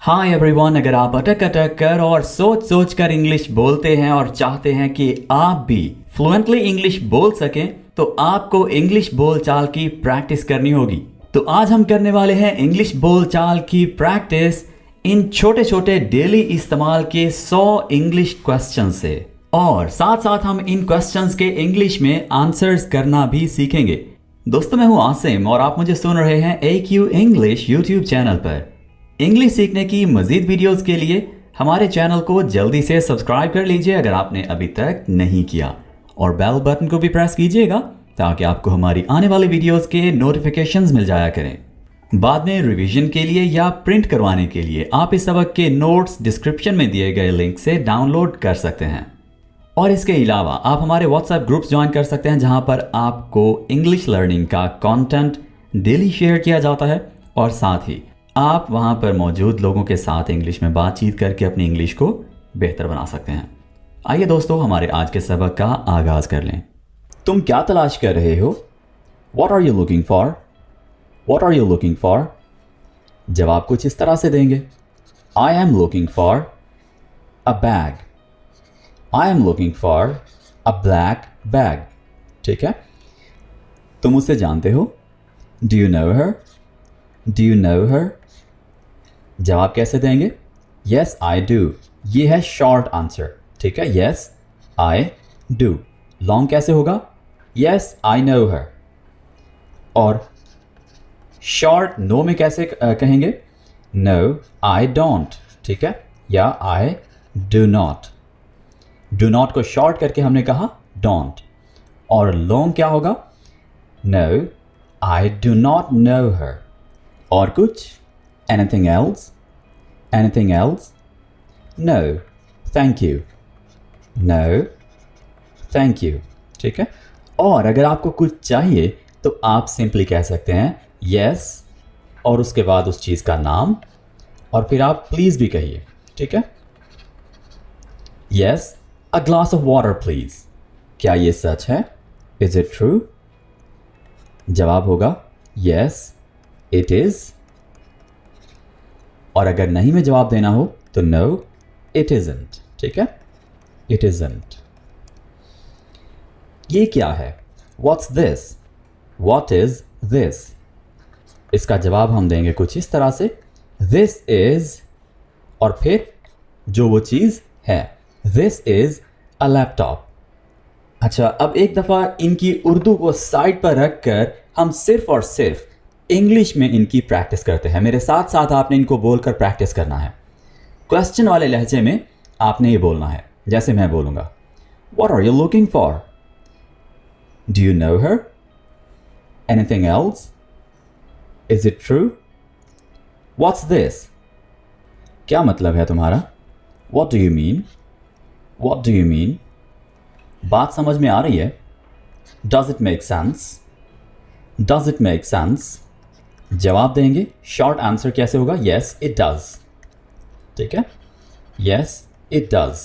Hi everyone, अगर आप अटक अटक कर और सोच सोच कर इंग्लिश बोलते हैं और चाहते हैं कि आप भी फ्लुएंटली इंग्लिश बोल सकें तो आपको इंग्लिश बोलचाल की प्रैक्टिस करनी होगी। तो आज हम करने वाले हैं इंग्लिश बोलचाल की प्रैक्टिस इन छोटे छोटे डेली इस्तेमाल के 100 इंग्लिश क्वेश्चन से, और साथ साथ हम इन क्वेश्चंस के इंग्लिश में आंसर्स करना भी सीखेंगे। दोस्तों, मैं हूं आसिम और आप मुझे सुन रहे हैं AQ इंग्लिश यूट्यूब चैनल पर। इंग्लिश सीखने की मजीद वीडियोस के लिए हमारे चैनल को जल्दी से सब्सक्राइब कर लीजिए अगर आपने अभी तक नहीं किया, और बेल बटन को भी प्रेस कीजिएगा ताकि आपको हमारी आने वाली वीडियोस के नोटिफिकेशंस मिल जाया करें। बाद में रिवीजन के लिए या प्रिंट करवाने के लिए आप इस सबक के नोट्स डिस्क्रिप्शन में दिए गए लिंक से डाउनलोड कर सकते हैं। और इसके अलावा आप हमारे व्हाट्सएप ग्रुप्स ज्वाइन कर सकते हैं जहां पर आपको इंग्लिश लर्निंग का कंटेंट डेली शेयर किया जाता है, और साथ ही आप वहां पर मौजूद लोगों के साथ इंग्लिश में बातचीत करके अपनी इंग्लिश को बेहतर बना सकते हैं। आइए दोस्तों, हमारे आज के सबक का आगाज कर लें। तुम क्या तलाश कर रहे हो? What are you looking for? What are you looking for? जवाब कुछ इस तरह से देंगे। I am looking for a bag. I am looking for a black bag. ठीक है? तुम उसे जानते हो? Do you know her? Do you know her? जवाब कैसे देंगे? Yes, I do. ये है शॉर्ट आंसर। ठीक है? Yes, I do. लॉन्ग कैसे होगा? Yes, I know her. और शॉर्ट नो में कैसे कहेंगे? No, I don't. ठीक है? या I do not. Do not को शॉर्ट करके हमने कहा don't. और लॉन्ग क्या होगा? No, I do not know her. और कुछ? Anything else? Anything else? No, thank you. No, thank you. ठीक है? और अगर आपको कुछ चाहिए तो आप सिंपली कह सकते हैं yes और उसके बाद उस चीज़ का नाम, और फिर आप प्लीज़ भी कहिए। ठीक है? Yes, a glass of water please. क्या ये सच है? Is it true? जवाब होगा yes, it is. और अगर नहीं में जवाब देना हो तो no, it isn't. ठीक है? It isn't. ये क्या है? What's this? What is this? इसका जवाब हम देंगे कुछ इस तरह से This is, और फिर जो वो चीज़ है This is a laptop. अच्छा, अब एक दफ़ा इनकी उर्दू को साइड पर रख कर हम सिर्फ और सिर्फ इंग्लिश में इनकी प्रैक्टिस करते हैं। मेरे साथ साथ आपने इनको बोलकर प्रैक्टिस करना है। क्वेश्चन वाले लहजे में आपने ये बोलना है जैसे मैं बोलूँगा। What are you looking for? Do you know her? Anything else? Is it true? What's this? क्या मतलब है तुम्हारा? What do you mean? What do you mean? बात समझ में आ रही है? Does it make sense? Does it make sense? जवाब देंगे शॉर्ट आंसर कैसे होगा? Yes, it does. ठीक है? Yes, it does.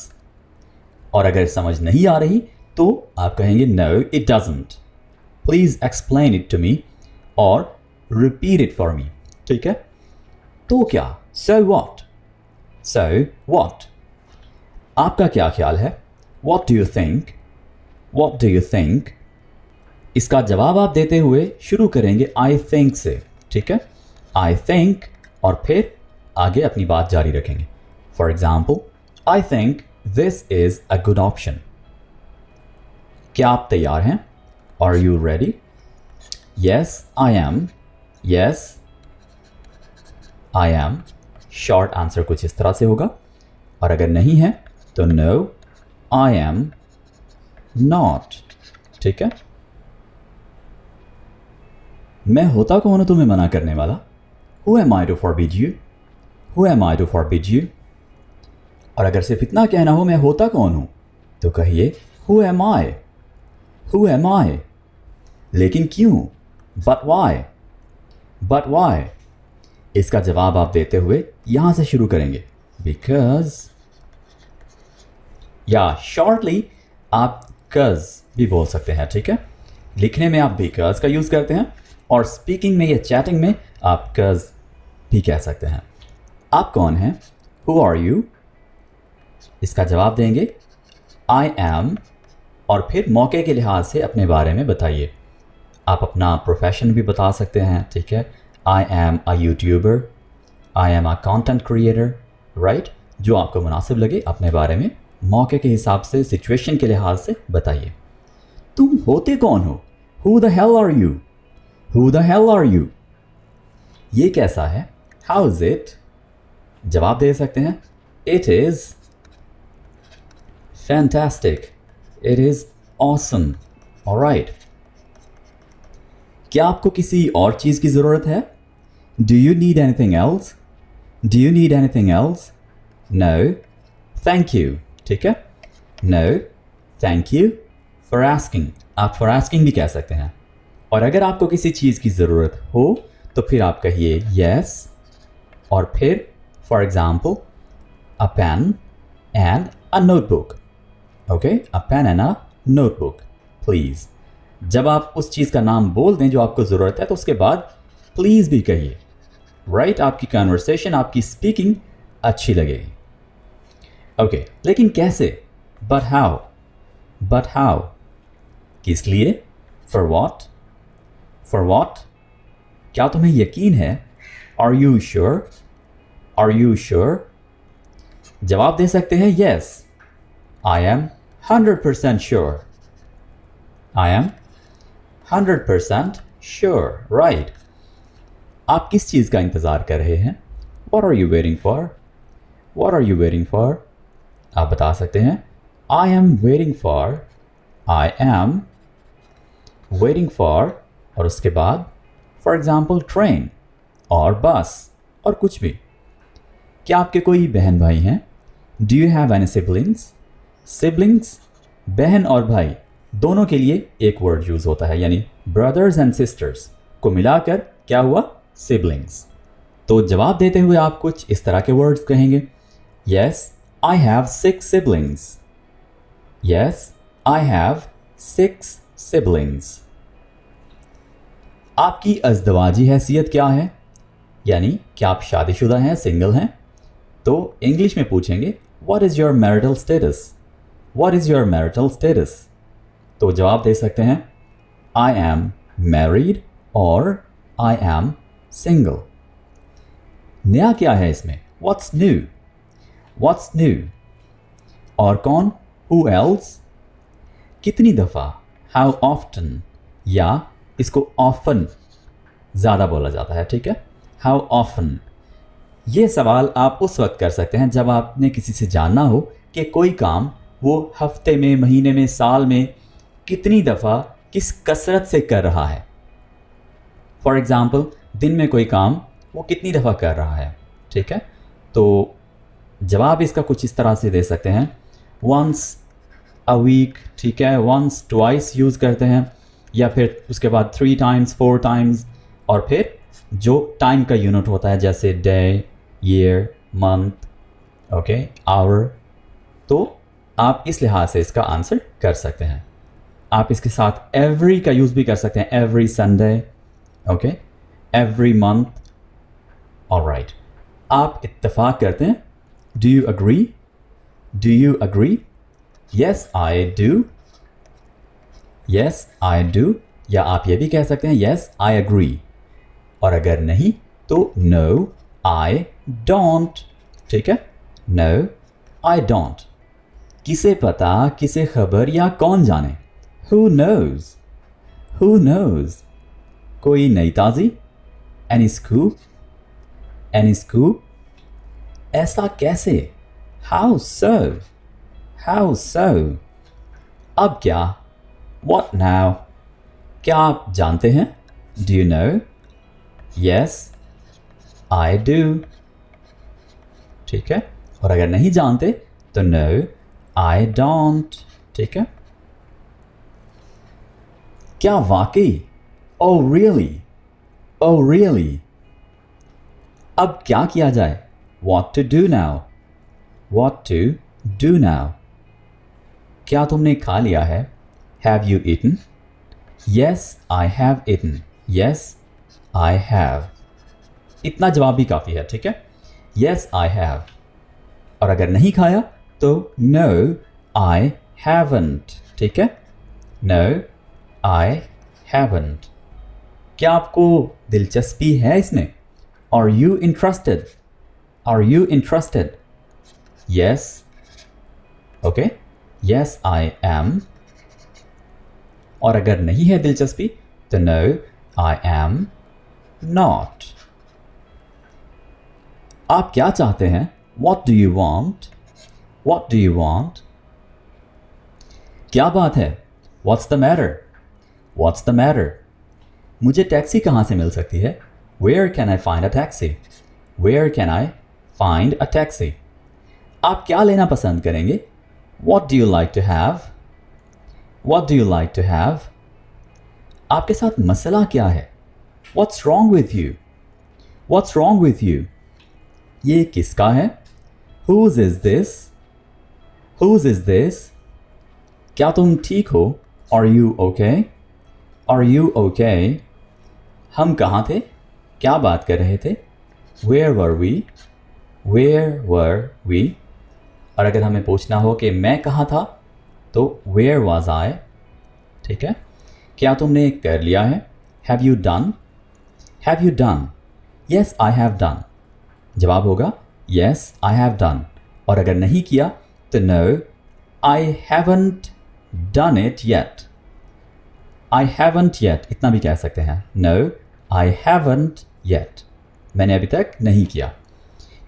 और अगर समझ नहीं आ रही तो आप कहेंगे No, it doesn't. Please explain it to me or repeat it for me. ठीक है? तो क्या? So what? So what? आपका क्या ख्याल है? What do you think? What do you think? इसका जवाब आप देते हुए शुरू करेंगे I think से। ठीक है? I think, और फिर आगे अपनी बात जारी रखेंगे। For example, I think this is a good option. क्या आप तैयार हैं? Are you ready? Yes, I am. Yes, I am. Short answer कुछ इस तरह से होगा, और अगर नहीं है तो No, I am not. ठीक है? मैं होता कौन हूं तुम्हें मना करने वाला? Who am I to forbid you? Who am I to forbid you? और अगर सिर्फ इतना कहना हो मैं होता कौन हूं तो कहिए Who am I? Who am I? लेकिन क्यों? But why? But why? इसका जवाब आप देते हुए यहां से शुरू करेंगे Because, या शॉर्टली आप cause भी बोल सकते हैं। ठीक है? लिखने में आप because का यूज़ करते हैं, और स्पीकिंग में या चैटिंग में आप cause भी कह सकते हैं। आप कौन हैं? Who are you? इसका जवाब देंगे आई एम, और फिर मौके के लिहाज से अपने बारे में बताइए। आप अपना प्रोफेशन भी बता सकते हैं, ठीक है। I am a YouTuber, I am a content creator, right. जो आपको मुनासिब लगे अपने बारे में मौके के हिसाब से, सिचुएशन के लिहाज से बताइए। तुम होते कौन हो? Who the hell are you? Who the hell are you? ये कैसा है? How is it? जवाब दे सकते हैं it is fantastic, it is awesome, alright. क्या आपको किसी और चीज़ की ज़रूरत है? Do you need anything else? Do you need anything else? No thank you, ठीक है। No thank you for asking, आप फॉर आस्किंग भी कह सकते हैं। और अगर आपको किसी चीज़ की ज़रूरत हो तो फिर आप कहिए येस, और फिर for example a pen and a notebook, okay, a pen and a notebook please. जब आप उस चीज़ का नाम बोल दें जो आपको ज़रूरत है तो उसके बाद प्लीज़ भी कहिए, राइट। आपकी कन्वर्सेशन, आपकी स्पीकिंग अच्छी लगेगी, ओके। लेकिन कैसे? बट हाउ, बट हाउ, किस लिए? फॉर वॉट, फॉर वॉट, क्या तुम्हें यकीन है? Are you sure, are you sure? जवाब दे सकते हैं yes, I am 100% sure, I am 100% sure, right. आप किस चीज़ का इंतज़ार कर रहे हैं? What are you waiting for? What are you waiting for? आप बता सकते हैं I am waiting for, I am waiting for, और उसके बाद for example train और bus और कुछ भी। क्या आपके कोई बहन भाई हैं? Do you have any siblings? Siblings, बहन और भाई दोनों के लिए एक वर्ड यूज़ होता है, यानी brothers and sisters को मिलाकर क्या हुआ? Siblings। तो जवाब देते हुए आप कुछ इस तरह के वर्ड्स कहेंगे, Yes, I have 6 siblings. Yes, I have 6 siblings. आपकी अज़दवाजी हैसियत क्या है? यानी क्या आप शादीशुदा हैं, सिंगल हैं? तो इंग्लिश में पूछेंगे What is your marital status? What is your marital status? तो जवाब दे सकते हैं I am married और I am single. नया क्या है इसमें? What's new? What's new? और कौन? Who else? कितनी दफ़ा? How often? या इसको often ज़्यादा बोला जाता है, ठीक है। How often? ये सवाल आप उस वक्त कर सकते हैं जब आपने किसी से जानना हो कि कोई काम वो हफ्ते में, महीने में, साल में कितनी दफ़ा, किस कसरत से कर रहा है। फॉर एग्ज़ाम्पल दिन में कोई काम वो कितनी दफ़ा कर रहा है, ठीक है। तो जवाब इसका कुछ इस तरह से दे सकते हैं वंस अ वीक, ठीक है, वंस ट्वाइस यूज़ करते हैं, या फिर उसके बाद 3 times 4 times, और फिर जो टाइम का यूनिट होता है जैसे day, year, month, okay, hour. तो आप इस लिहाज से इसका आंसर कर सकते हैं। आप इसके साथ एवरी का यूज़ भी कर सकते हैं, every Sunday, okay, every month, alright. आप इत्तेफाक करते हैं, do you agree, do you agree? Yes I do, yes I do, या आप ये भी कह सकते हैं यस आई एग्री, और अगर नहीं तो नो आई डोंट, ठीक है, नो आई डोंट। किसे पता, किसे खबर, या कौन जाने? Who knows, who knows? कोई नई ताज़ी? Any scoop, any scoop? ऐसा कैसे? How so, how so? अब क्या? What now? क्या आप जानते हैं? Do you know? Yes I do, ठीक है। और अगर नहीं जानते तो नो आई डोंट, ठीक है। क्या वाकई? Oh really, oh really? अब क्या किया जाए? What to do now, what to do now? क्या तुमने खा लिया है? Have you eaten? Yes I have eaten, yes I have. इतना जवाब भी काफ़ी है, ठीक है। Yes, I have. और अगर नहीं खाया तो No, I haven't. ठीक है? No, I haven't. क्या आपको दिलचस्पी है इसमें? Are you interested? Are you interested? Yes. Okay. Yes, I am. और अगर नहीं है दिलचस्पी तो No, I am not. आप क्या चाहते हैं? What do you want? What do you want? क्या बात है? What's the matter? What's the matter? मुझे टैक्सी कहाँ से मिल सकती है? Where can I find a taxi? Where can I find a taxi? आप क्या लेना पसंद करेंगे? What do you like to have? What do you like to have? आपके साथ मसला क्या है? What's wrong with you? What's wrong with you? ये किसका है? Whose is this? Whose is this? क्या तुम ठीक हो? Are you okay? Are you okay? हम कहाँ थे? क्या बात कर रहे थे? Where were we? Where were we? और अगर हमें पूछना हो कि मैं कहाँ था तो Where was I? ठीक है? क्या तुमने कर लिया है? Have you done? Have you done? Yes, I have done. जवाब होगा Yes, I have done. और अगर नहीं किया तो No, I haven't done it yet. I haven't yet. इतना भी कह सकते हैं. No, I haven't yet. मैंने अभी तक नहीं किया.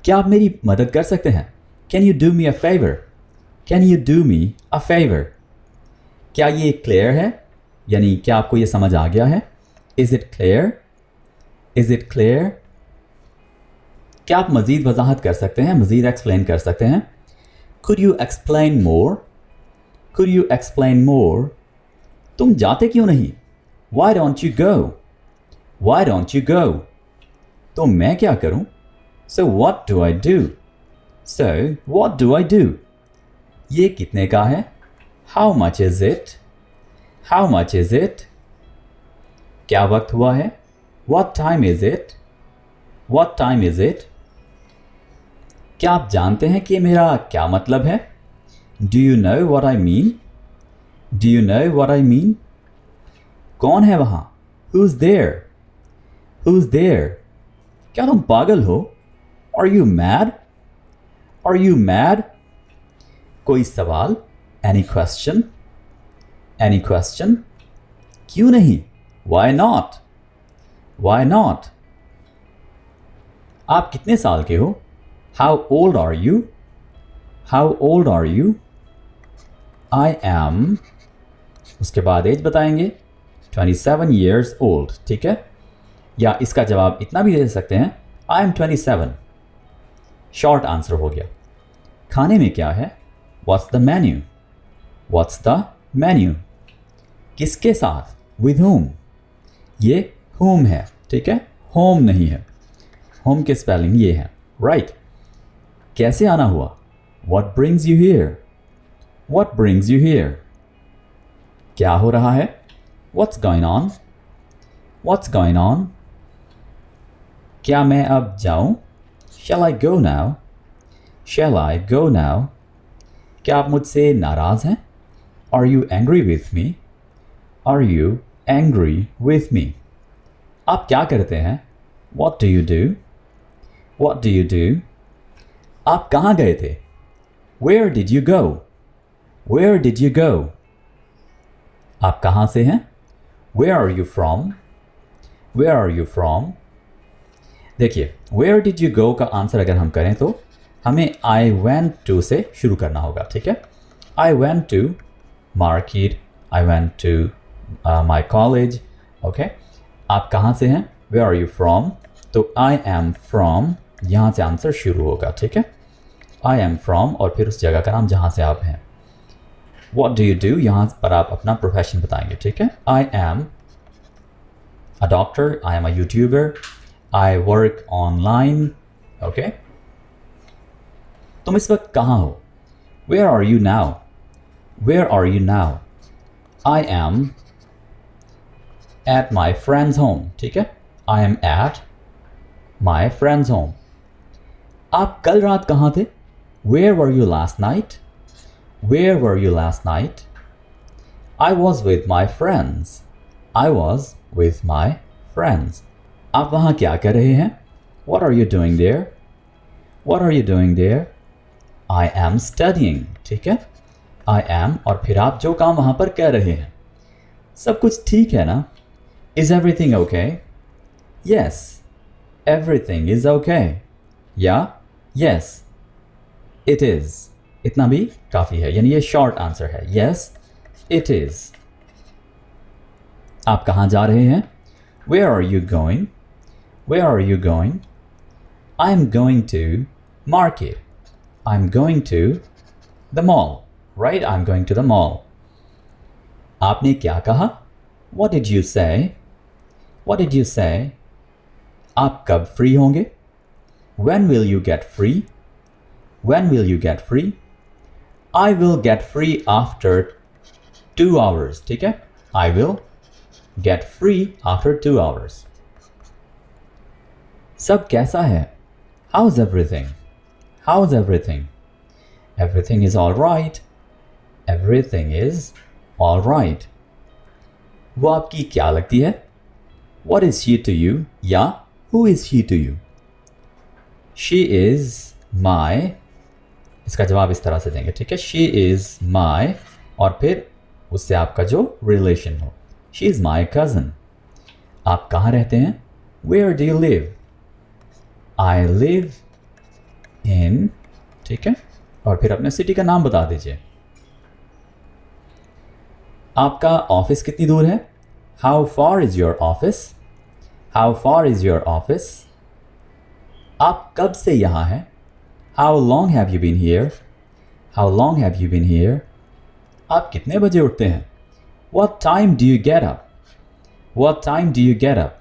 क्या आप मेरी मदद कर सकते हैं? Can you do me a favor? Can you do me a favor? क्या ये क्लियर है? यानी क्या आपको ये समझ आ गया है? Is it clear? Is it clear? क्या आप मज़ीद वजाहत कर सकते हैं? मज़ीद एक्सप्लेन कर सकते हैं? Could you explain more? Could you explain more? तुम जाते क्यों नहीं? Why don't you go? Why don't you go? तो मैं क्या करूं? So what do I do? So what do I do? ये कितने का है? How much is it? How much is it? क्या वक्त हुआ है? What time is it? What time is it? क्या आप जानते हैं कि मेरा क्या मतलब है? Do you know what I mean? Do you know what I mean? कौन है वहां? Who's there? Who's there? क्या तुम पागल हो? Are you mad? Are you mad? कोई सवाल? Any question? Any question? क्यों नहीं? Why not? Why not? आप कितने साल के हो? How old are you? How old are you? I am. उसके बाद एज बताएंगे 27 years old. ठीक है? या इसका जवाब इतना भी दे सकते हैं I am 27. शॉर्ट आंसर हो गया. खाने में क्या है? What's the menu? What's the menu? किसके साथ? With whom? ये whom है. ठीक है? home नहीं है. home की स्पेलिंग ये है. राइट. कैसे आना हुआ? What brings you here? What brings you here? क्या हो रहा है? What's going on? What's going on? क्या मैं अब जाऊं? Shall I go now? Shall I go now? क्या आप मुझसे नाराज हैं? Are you angry with me? Are you angry with me? आप क्या करते हैं? What do you do? What do you do? आप कहाँ गए थे? Where did you go? Where did you go? आप कहाँ से हैं? Where are you from? Where are you from? देखिए, Where did you go का आंसर अगर हम करें तो हमें I went to से शुरू करना होगा. ठीक है? I went to market. I went to my college. Okay? आप कहाँ से हैं? Where are you from? तो I am from यहाँ से आंसर शुरू होगा. ठीक है? I am from और फिर उस जगह का नाम जहाँ से आप हैं. What do you do? यहाँ पर आप अपना प्रोफेशन बताएंगे. ठीक है? I am a doctor. I am a YouTuber. I work online. Okay? तुम इस वक्त कहाँ हो? Where are you now? Where are you now? I am at my friend's home. ठीक है? I am at my friend's home. आप कल रात कहाँ थे? Where were you last night? Where were you last night? I was with my friends. I was with my friends. आप वहाँ क्या कर रहे हैं? What are you doing there? What are you doing there? I am studying. ठीक है, I am और फिर आप जो काम वहाँ पर कर रहे हैं, सब कुछ ठीक है ना? Is everything okay? Yes, everything is okay. Yeah, yes, it is. इतना भी काफ़ी है, यानी ये शॉर्ट आंसर है. Yes, it is. आप कहाँ जा रहे हैं? Where are you going? Where are you going? I'm going to market. I'm going to the mall. Right? I'm going to the mall. आपने क्या कहा? What did you say? What did you say? आप कब free होंगे? When will you get free? When will you get free? I will get free after 2 hours. ठीक है? I will get free after 2 hours. सब कैसा है? How's everything? How's everything? Everything is all right. Everything is all right. वो आपकी क्या लगती है? What is she to you? या who is she to you? She is my. इसका जवाब इस तरह से देंगे, ठीक है? She is my और फिर उससे आपका जो रिलेशन हो. She is my cousin. आप कहाँ रहते हैं? Where do you live? I live in. ठीक है, और फिर अपने सिटी का नाम बता दीजिए. आपका ऑफिस कितनी दूर है? How far is your office? How far is your office? आप कब से यहाँ हैं? How long have you been here? How long have you been here? आप कितने बजे उठते हैं? What time do you get up? What time do you get up?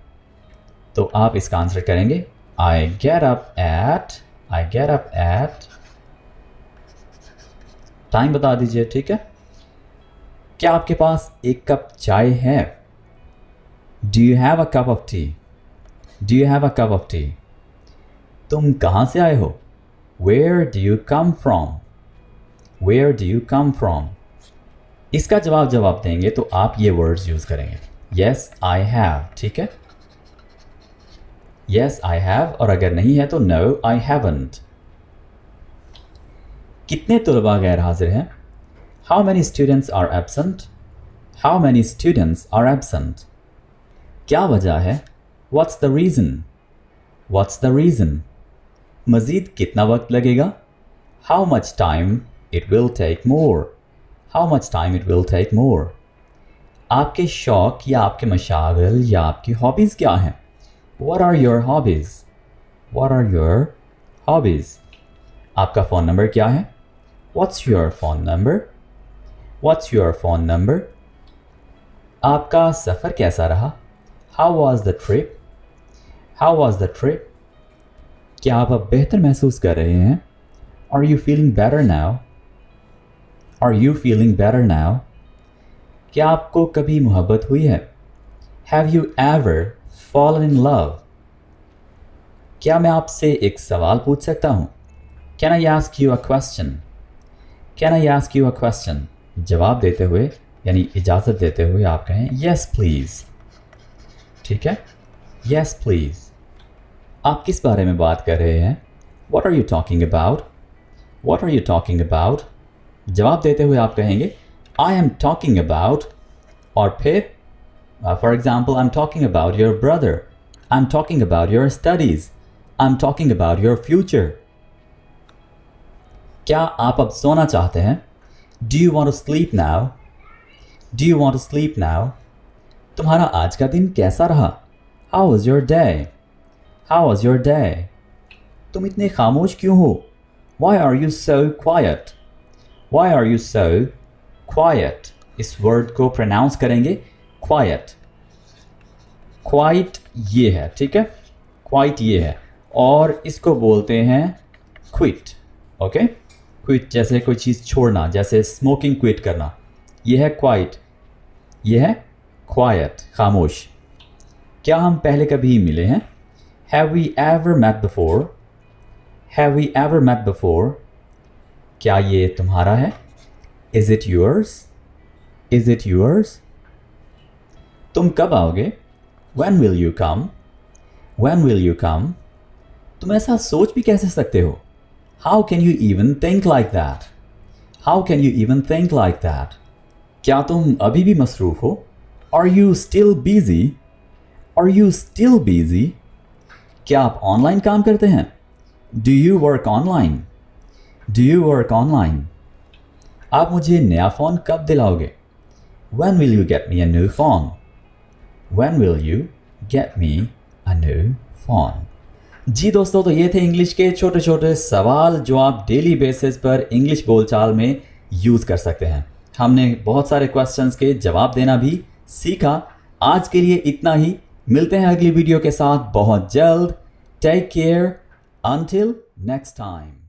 तो आप इसका आंसर करेंगे I get up at. Time बता दीजिए, ठीक है? क्या आपके पास एक कप चाय है? Do you have a cup of tea? Do you have a cup of tea? तुम कहाँ से आए हो? Where do you come from? Where do you come from? इसका जवाब देंगे तो आप ये वर्ड्स यूज़ करेंगे. Yes, I have. ठीक है? Yes, I have. और अगर नहीं है तो No, I haven't. कितने तलबा गैर हाजिर हैं? How many students are absent? How many students are absent? क्या वजह है? What's the reason? What's the reason? मज़ीद कितना वक्त लगेगा? How much time it will take more? How much time it will take more? आपके शौक या आपके मशागल या आपकी हॉबीज़ क्या हैं? What are your hobbies? What are your hobbies? आपका फ़ोन नंबर क्या है? What's your phone number? What's your phone number? आपका सफ़र कैसा रहा? How was the trip? How was the trip? क्या आप अब बेहतर महसूस कर रहे हैं? Are you feeling better now? Are you feeling better now? क्या आपको कभी मोहब्बत हुई है? Have you ever fallen in love? क्या मैं आपसे एक सवाल पूछ सकता हूँ? Can I ask you a question? Can I ask you a question? जवाब देते हुए यानी इजाज़त देते हुए आप कहें Yes please. ठीक है? Yes please. आप किस बारे में बात कर रहे हैं? What are you talking about? What are you talking about? जवाब देते हुए आप कहेंगे I am talking about और फिर for example I'm talking about your brother. I'm talking about your studies. I'm talking about your future. क्या आप अब सोना चाहते हैं? Do you want to sleep now? Do you want to sleep now? तुम्हारा आज का दिन कैसा रहा? How was your day? How was your day? तुम इतने खामोश क्यों हो? Why are you so quiet? Why are you so quiet? इस वर्ड को प्रोनाउंस करेंगे quiet. Quiet ये है, ठीक है? Quiet ये है और इसको बोलते हैं quit. ओके? क्विट जैसे कोई चीज़ छोड़ना, जैसे स्मोकिंग क्विट करना. ये है क्वाइट, ये है क्वाइट, खामोश. क्या हम पहले कभी मिले हैं? Have we ever met before? Have we ever met before? क्या ये तुम्हारा है? Is it yours? Is it yours? तुम कब आओगे? When will you come? When will you come? तुम ऐसा सोच भी कैसे सकते हो? How can you even think like that? How can you even think like that? क्या तुम अभी भी मसरूफ हो? Are you still busy? Are you still busy? क्या आप ऑनलाइन काम करते हैं? Do you work online? Do you work online? आप मुझे नया फ़ोन कब दिलाओगे? When will you get me a new phone? When will you get me a new phone? जी दोस्तों, तो ये थे इंग्लिश के छोटे छोटे सवाल जो आप डेली बेसिस पर इंग्लिश बोलचाल में यूज़ कर सकते हैं। हमने बहुत सारे क्वेश्चंस के जवाब देना भी सीखा। आज के लिए इतना ही, मिलते हैं अगली वीडियो के साथ बहुत जल्द। Take care, until next time.